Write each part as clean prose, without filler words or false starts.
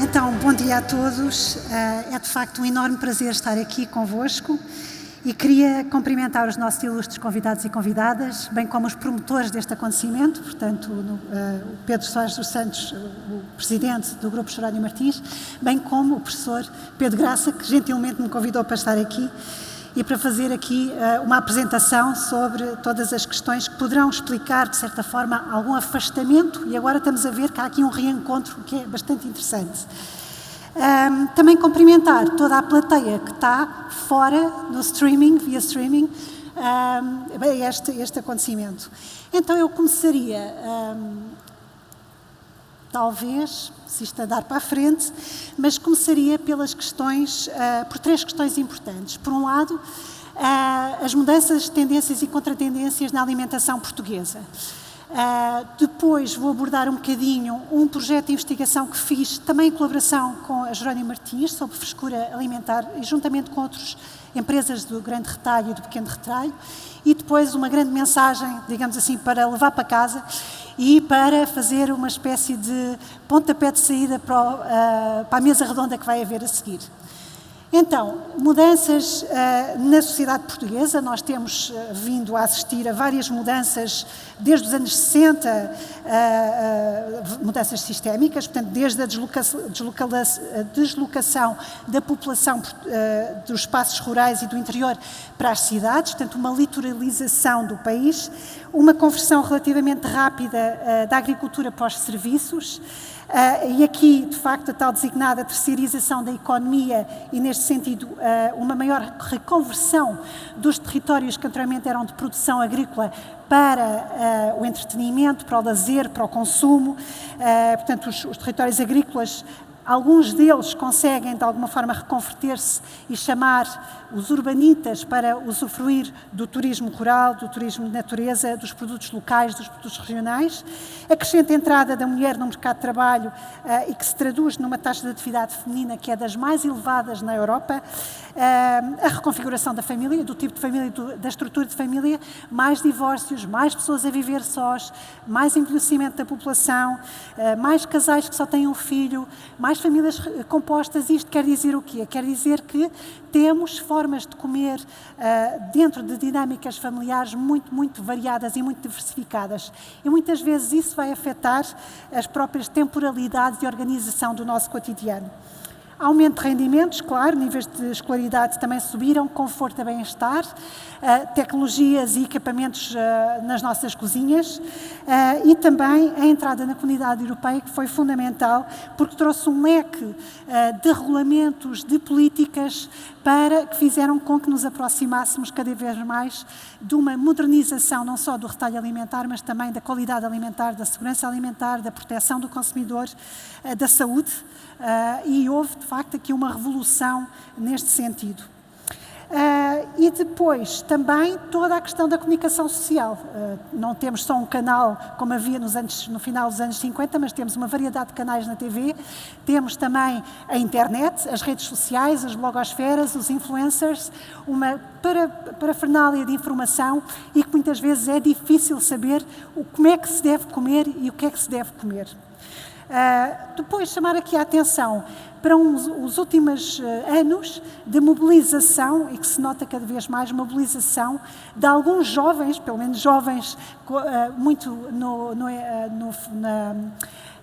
Então, bom dia a todos. É de facto um enorme prazer estar aqui convosco e queria cumprimentar os nossos ilustres convidados e convidadas, bem como os promotores deste acontecimento, portanto, o Pedro Soares dos Santos, o presidente do Grupo Jerónimo Martins, bem como o professor Pedro Graça, que gentilmente me convidou para estar aqui e para fazer aqui uma apresentação sobre todas as questões que poderão explicar, de certa forma, algum afastamento, e agora estamos a ver que há aqui um reencontro que é bastante interessante. Também cumprimentar toda a plateia que está fora no streaming, via streaming, este acontecimento. Então eu começaria, talvez, se isto andar para a frente, mas começaria pelas questões, por três questões importantes. Por um lado, as mudanças, tendências e contratendências na alimentação portuguesa. Depois vou abordar um bocadinho um projeto de investigação que fiz, também em colaboração com a Jerónimo Martins, sobre frescura alimentar, e juntamente com outras empresas do grande retalho e do pequeno retalho, e depois uma grande mensagem, digamos assim, para levar para casa e para fazer uma espécie de pontapé de saída para a mesa redonda que vai haver a seguir. Então, mudanças na sociedade portuguesa, nós temos vindo a assistir a várias mudanças desde os anos 60, mudanças sistémicas, portanto, desde a deslocação da população dos espaços rurais e do interior para as cidades, portanto, uma litoralização do país, uma conversão relativamente rápida da agricultura para os serviços, e aqui, de facto, a tal designada terceirização da economia e, neste sentido, uma maior reconversão dos territórios que anteriormente eram de produção agrícola para o entretenimento, para o lazer, para o consumo. Portanto, os territórios agrícolas, alguns deles conseguem, de alguma forma, reconverter-se e chamar os urbanitas para usufruir do turismo rural, do turismo de natureza, dos produtos locais, dos produtos regionais. A crescente entrada da mulher no mercado de trabalho e que se traduz numa taxa de atividade feminina que é das mais elevadas na Europa. A reconfiguração da família, do tipo de família, da estrutura de família, mais divórcios, mais pessoas a viver sós, mais envelhecimento da população, mais casais que só têm um filho, mais famílias compostas. Isto quer dizer o quê? Quer dizer que temos formas de comer dentro de dinâmicas familiares muito variadas e muito diversificadas. E muitas vezes isso vai afetar as próprias temporalidades de organização do nosso cotidiano. Aumento de rendimentos, claro, níveis de escolaridade também subiram, conforto e bem-estar, tecnologias e equipamentos nas nossas cozinhas e também a entrada na comunidade europeia, que foi fundamental, porque trouxe um leque de regulamentos, de políticas, que fizeram com que nos aproximássemos cada vez mais de uma modernização não só do retalho alimentar, mas também da qualidade alimentar, da segurança alimentar, da proteção do consumidor, da saúde, e houve, de facto, aqui uma revolução neste sentido. E depois, também, toda a questão da comunicação social. Não temos só um canal, como havia no final dos anos 50, mas temos uma variedade de canais na TV. Temos também a internet, as redes sociais, as blogosferas, os influencers, uma parafernália de informação e que muitas vezes é difícil saber como é que se deve comer e o que é que se deve comer. Depois, chamar aqui a atenção para os últimos anos de mobilização, e que se nota cada vez mais mobilização de alguns jovens, pelo menos jovens muito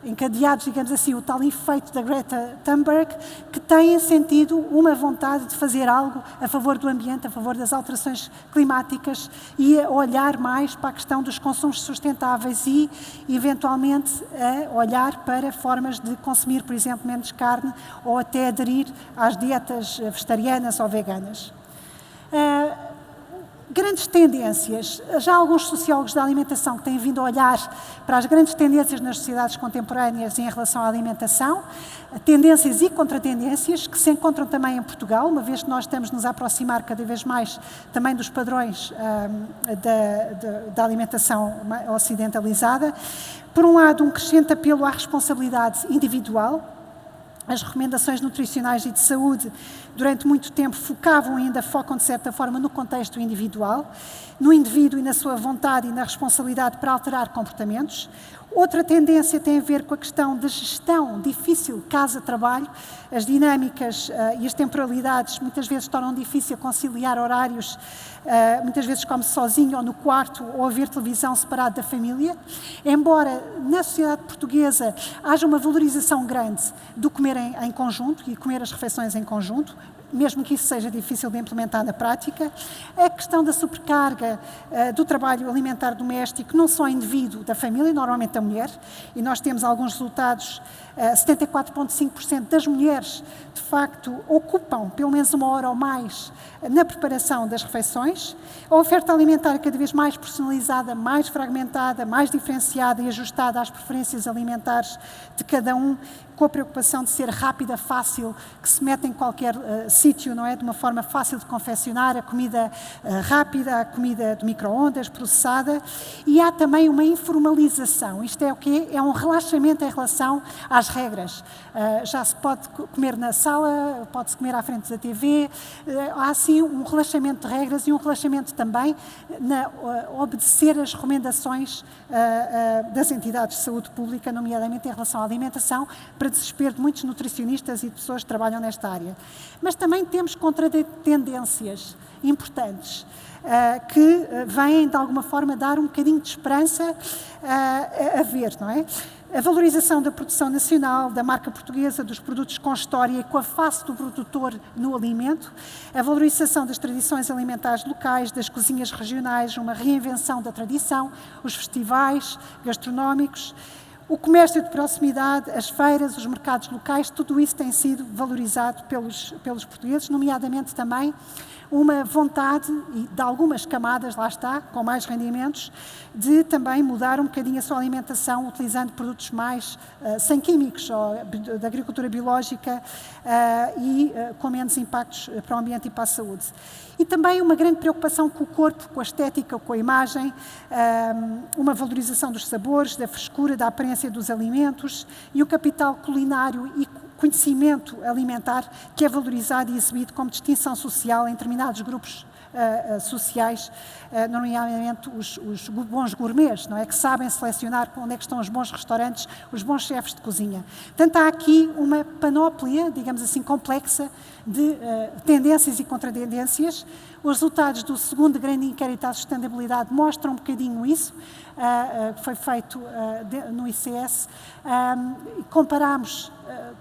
encadeados, digamos assim, o tal efeito da Greta Thunberg, que têm sentido uma vontade de fazer algo a favor do ambiente, a favor das alterações climáticas e a olhar mais para a questão dos consumos sustentáveis e, eventualmente, a olhar para formas de consumir, por exemplo, menos carne ou até aderir às dietas vegetarianas ou veganas. Grandes tendências. Já alguns sociólogos da alimentação que têm vindo a olhar para as grandes tendências nas sociedades contemporâneas em relação à alimentação, tendências e contratendências que se encontram também em Portugal, uma vez que nós estamos nos a aproximar cada vez mais também dos padrões da alimentação ocidentalizada. Por um lado, um crescente apelo à responsabilidade individual. As recomendações nutricionais e de saúde, durante muito tempo, focam de certa forma no contexto individual, no indivíduo e na sua vontade e na responsabilidade para alterar comportamentos. Outra tendência tem a ver com a questão da gestão difícil casa-trabalho. As dinâmicas e as temporalidades muitas vezes tornam difícil conciliar horários, muitas vezes come-se sozinho ou no quarto ou a ver televisão separado da família. Embora na sociedade portuguesa haja uma valorização grande do comer em conjunto e comer as refeições em conjunto, mesmo que isso seja difícil de implementar na prática, a questão da sobrecarga do trabalho alimentar doméstico, não só indivíduo da família, normalmente da mulher, e nós temos alguns resultados, 74,5% das mulheres, de facto, ocupam pelo menos 1 hora ou mais na preparação das refeições. A oferta alimentar é cada vez mais personalizada, mais fragmentada, mais diferenciada e ajustada às preferências alimentares de cada um, com a preocupação de ser rápida, fácil, que se mete em qualquer sítio, não é? De uma forma fácil de confeccionar, a comida rápida, a comida de micro-ondas, processada. E há também uma informalização. Isto é o quê? É um relaxamento em relação às regras. Já se pode comer na sala, pode-se comer à frente da TV. Há, assim, um relaxamento de regras e um relaxamento também na obedecer as recomendações das entidades de saúde pública, nomeadamente em relação à alimentação, para desespero de muitos nutricionistas e de pessoas que trabalham nesta área. Mas também temos contratendências importantes que vêm, de alguma forma, dar um bocadinho de esperança a ver, não é? A valorização da produção nacional, da marca portuguesa, dos produtos com história e com a face do produtor no alimento, a valorização das tradições alimentares locais, das cozinhas regionais, uma reinvenção da tradição, os festivais gastronómicos, o comércio de proximidade, as feiras, os mercados locais, tudo isso tem sido valorizado pelos portugueses, nomeadamente também uma vontade, de algumas camadas, lá está, com mais rendimentos, de também mudar um bocadinho a sua alimentação, utilizando produtos mais sem químicos, ou da agricultura biológica e com menos impactos para o ambiente e para a saúde. E também uma grande preocupação com o corpo, com a estética, com a imagem, uma valorização dos sabores, da frescura, da aparência dos alimentos e o capital culinário e conhecimento alimentar que é valorizado e exibido como distinção social em determinados grupos sociais, nomeadamente os bons gourmets, não é? Que sabem selecionar onde é que estão os bons restaurantes, os bons chefes de cozinha. Portanto, há aqui uma panóplia, digamos assim, complexa de tendências e contratendências. Os resultados do segundo grande inquérito à sustentabilidade mostram um bocadinho isso, que foi feito no ICS. Comparámos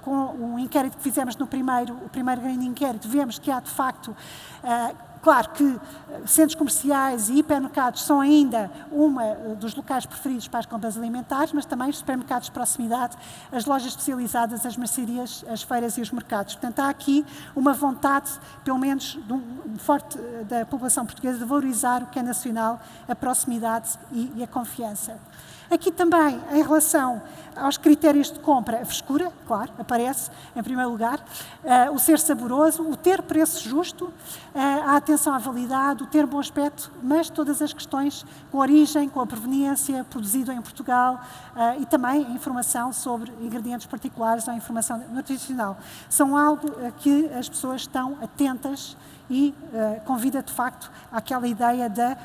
com um inquérito que fizemos no o primeiro grande inquérito, vemos que há, de facto, claro que centros comerciais e hipermercados são ainda dos locais preferidos para as compras alimentares, mas também os supermercados de proximidade, as lojas especializadas, as mercearias, as feiras e os mercados. Portanto, há aqui uma vontade, pelo menos forte da população portuguesa, de valorizar o que é nacional, a proximidade e a confiança. Aqui também, em relação aos critérios de compra, a frescura, claro, aparece em primeiro lugar, o ser saboroso, o ter preço justo, a atenção à validade, o ter bom aspecto, mas todas as questões com a origem, com a proveniência, produzido em Portugal e também a informação sobre ingredientes particulares ou a informação nutricional. São algo que as pessoas estão atentas e convida, de facto, àquela ideia de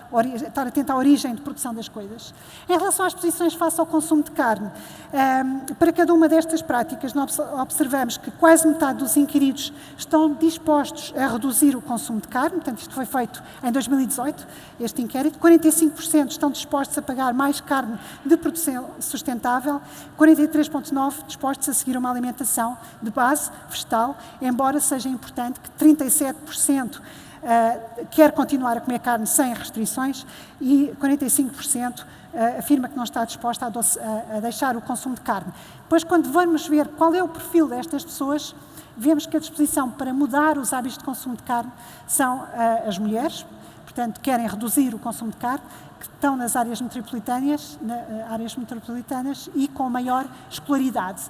estar atento à origem de produção das coisas. Em relação às posições face ao consumo de carne, para cada uma destas práticas, nós observamos que quase metade dos inquiridos estão dispostos a reduzir o consumo de carne, portanto, isto foi feito em 2018, este inquérito. 45% estão dispostos a pagar mais carne de produção sustentável, 43,9% dispostos a seguir uma alimentação de base vegetal, embora seja importante que 37% quer continuar a comer carne sem restrições e 45% afirma que não está disposta a deixar o consumo de carne. Depois, quando vamos ver qual é o perfil destas pessoas, vemos que a disposição para mudar os hábitos de consumo de carne são as mulheres, portanto, querem reduzir o consumo de carne, que estão nas áreas metropolitanas e com maior escolaridade.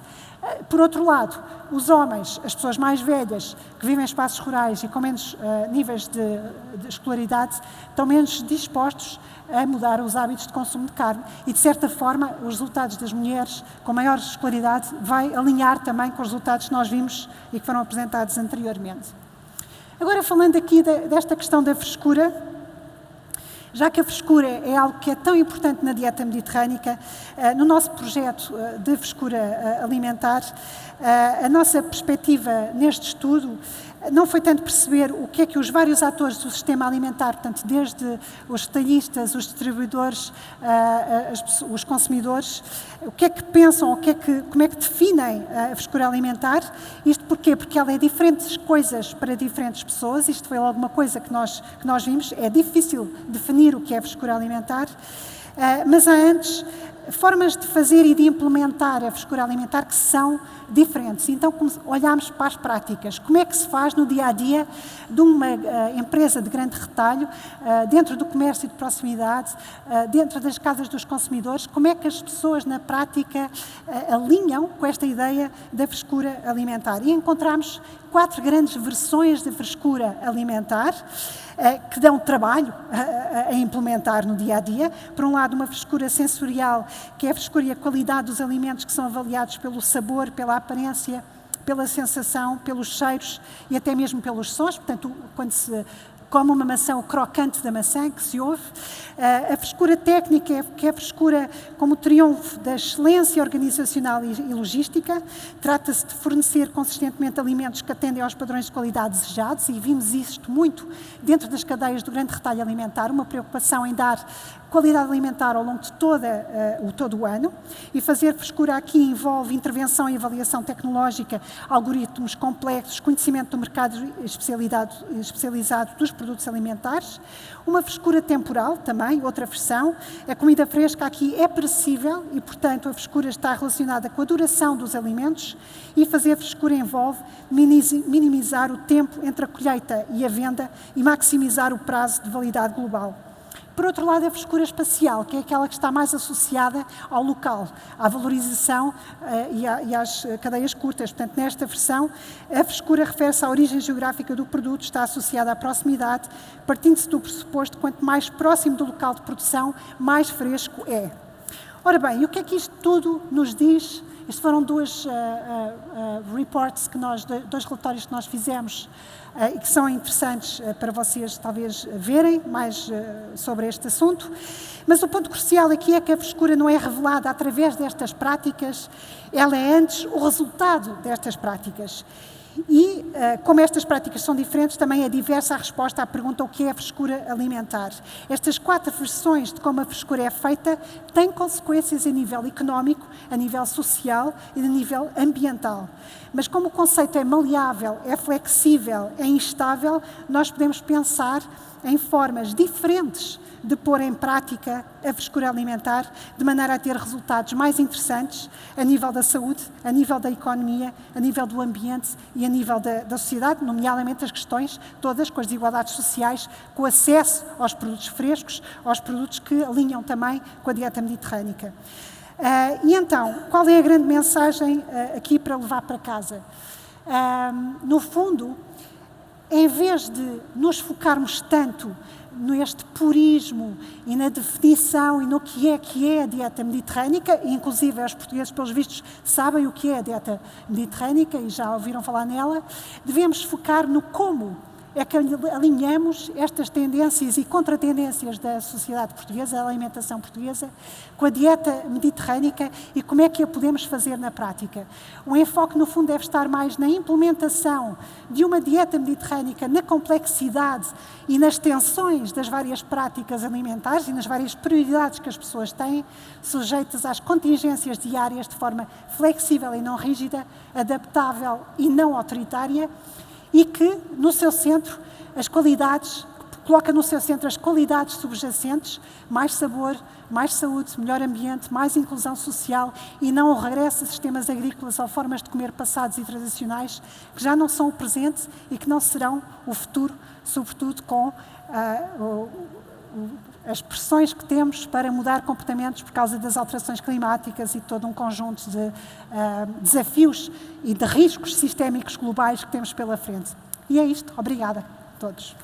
Por outro lado, os homens, as pessoas mais velhas, que vivem em espaços rurais e com menos níveis de escolaridade, estão menos dispostos a mudar os hábitos de consumo de carne e, de certa forma, os resultados das mulheres com maior escolaridade vai alinhar também com os resultados que nós vimos e que foram apresentados anteriormente. Agora, falando aqui desta questão da frescura, já que a frescura é algo que é tão importante na dieta mediterrânica, no nosso projeto de frescura alimentar, a nossa perspectiva neste estudo não foi tanto perceber o que é que os vários atores do sistema alimentar, portanto, desde os retalhistas, os distribuidores, os consumidores, o que é que pensam, como é que definem a frescura alimentar. Isto porquê? Porque ela é diferentes coisas para diferentes pessoas. Isto foi alguma coisa que nós vimos. É difícil definir o que é frescura alimentar, mas há antes formas de fazer e de implementar a frescura alimentar que são diferentes. Então, olhamos para as práticas. Como é que se faz no dia-a-dia de uma empresa de grande retalho, dentro do comércio de proximidade, dentro das casas dos consumidores, como é que as pessoas, na prática, alinham com esta ideia da frescura alimentar. E encontramos 4 grandes versões de frescura alimentar, que dão trabalho a implementar no dia-a-dia. Por um lado, uma frescura sensorial, que é a frescura e a qualidade dos alimentos que são avaliados pelo sabor, pela aparência, pela sensação, pelos cheiros e até mesmo pelos sons. Portanto, quando se come uma maçã, o crocante da maçã que se ouve. A frescura técnica, que é a frescura como triunfo da excelência organizacional e logística. Trata-se de fornecer consistentemente alimentos que atendem aos padrões de qualidade desejados, e vimos isto muito dentro das cadeias do grande retalho alimentar, uma preocupação em dar qualidade alimentar ao longo de todo o ano. E fazer frescura aqui envolve intervenção e avaliação tecnológica, algoritmos complexos, conhecimento do mercado especializado dos produtos alimentares. Uma frescura temporal também, outra versão. A comida fresca aqui é perecível e, portanto, a frescura está relacionada com a duração dos alimentos, e fazer frescura envolve minimizar o tempo entre a colheita e a venda e maximizar o prazo de validade global. Por outro lado, a frescura espacial, que é aquela que está mais associada ao local, à valorização e às cadeias curtas. Portanto, nesta versão, a frescura refere-se à origem geográfica do produto, está associada à proximidade, partindo-se do pressuposto que quanto mais próximo do local de produção, mais fresco é. Ora bem, e o que é que isto tudo nos diz? Isto foram dois relatórios que nós fizemos e que são interessantes para vocês talvez verem mais sobre este assunto. Mas o ponto crucial aqui é que a frescura não é revelada através destas práticas, ela é antes o resultado destas práticas. E, como estas práticas são diferentes, também é diversa a resposta à pergunta o que é a frescura alimentar. Estas 4 versões de como a frescura é feita têm consequências a nível económico, a nível social e a nível ambiental. Mas como o conceito é maleável, é flexível, é instável, nós podemos pensar em formas diferentes de pôr em prática a frescura alimentar, de maneira a ter resultados mais interessantes a nível da saúde, a nível da economia, a nível do ambiente e a nível da sociedade, nomeadamente as questões todas com as desigualdades sociais, com o acesso aos produtos frescos, aos produtos que alinham também com a dieta mediterrânica. E então, qual é a grande mensagem aqui para levar para casa? No fundo, em vez de nos focarmos tanto neste purismo e na definição e no que é a dieta mediterrânica, e inclusive os portugueses, pelos vistos, sabem o que é a dieta mediterrânica e já ouviram falar nela, devemos focar no como é que alinhamos estas tendências e contratendências da sociedade portuguesa, da alimentação portuguesa, com a dieta mediterrânica e como é que a podemos fazer na prática. O enfoque, no fundo, deve estar mais na implementação de uma dieta mediterrânica, na complexidade e nas tensões das várias práticas alimentares e nas várias prioridades que as pessoas têm, sujeitas às contingências diárias de forma flexível e não rígida, adaptável e não autoritária, e que, no seu centro, coloca no seu centro as qualidades subjacentes, mais sabor, mais saúde, melhor ambiente, mais inclusão social, e não o regresso a sistemas agrícolas ou formas de comer passados e tradicionais, que já não são o presente e que não serão o futuro, sobretudo com as pressões que temos para mudar comportamentos por causa das alterações climáticas e todo um conjunto de desafios e de riscos sistémicos globais que temos pela frente. E é isto. Obrigada a todos.